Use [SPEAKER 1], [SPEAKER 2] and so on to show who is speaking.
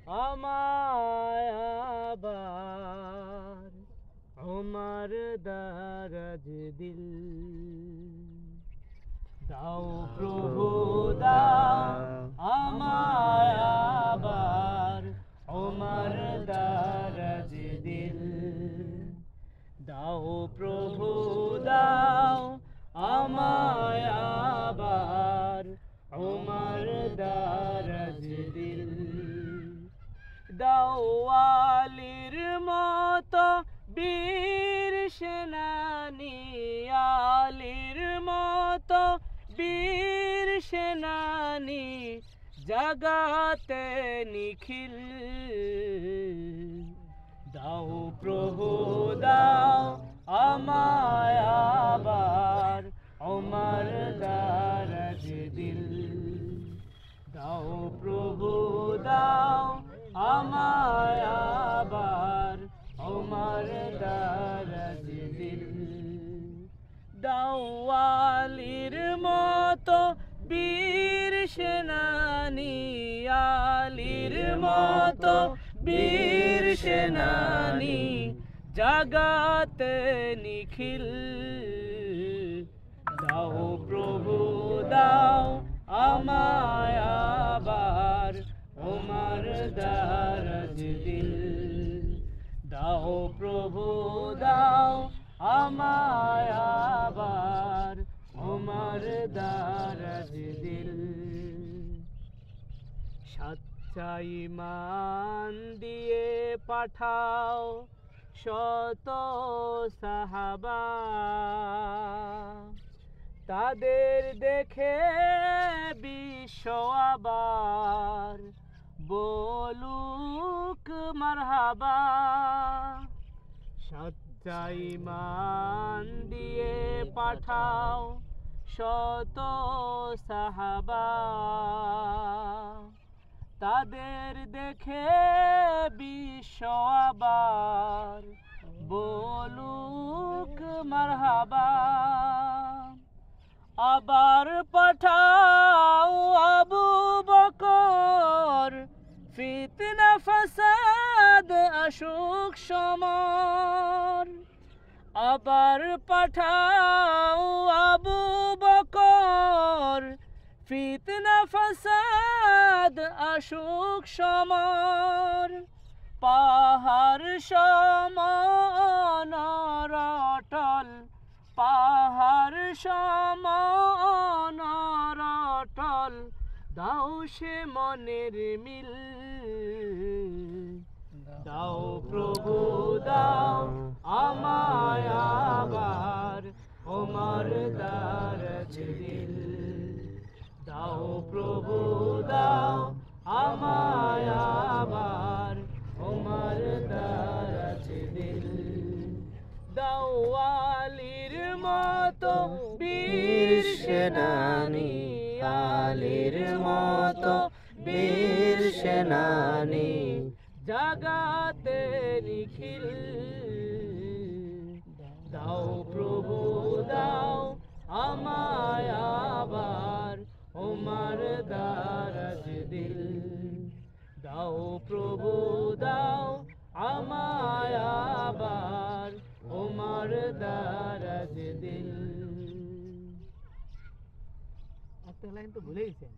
[SPEAKER 1] আমায় আবার ওমর দারাজ দিল দাও প্রভু দাও আমায় আবার ওমর দারাজ দিল দাও প্রভু দাও আমায় আবার ওমর দারাজ দিল দাও আলীর মতো বীর সেনানী আলীর মতো বীর সেনানী জাগাতে নিখিল দাও প্রভু দাও আমায় আবার ওমর দারাজ দিল দাও প্রভু দাও আমায় আবার ওমর দারাজ দিল দাও আলীর মতো বীর সেনানী আলীর মতো বীর সেনানী জাগাতে নিখিল দাও প্রভু দাও আমায় আবার ওমর দারাজ দিল দাও প্রভু দাও আমায় আবার ওমর দারাজ দিল সচ্চা ঈমান দিয়ে পাঠাও শত সাহাবা তাদের দেখে বিশ্ব আবার বলুক মারহাবা সচ্চা ঈমান দিয়ে পাঠাও শত সাহাবা তাদের দেখে বিশ্ব আবার বলুক মারহাবা আবার পাঠাও আবু বকর ফিতনা ফাসাদ আসুক সমর আবার পাঠাও আবু বকর ফিতনা ফাসাদ আসুক সমর পাহাড় সমান অটল পাহাড় সমান অটল দাও সে মনের মিল দাও প্রভু দাও আমায় আবার ওমর দারাজ দিল দাও প্রভু দাও আমায় আবার ওমর দারাজ দিল দাও আলীর মতো বীর সেনানী আলীর মতো বীর সেনানী জাগাতে নিখিল দাও প্রভু দাও আমায় আবার ওমর দারাজ দিল দাও প্রভু দাও আমায় আবার ওমর দারাজ দিল একটা লাইন তো ভুলে গেছেন।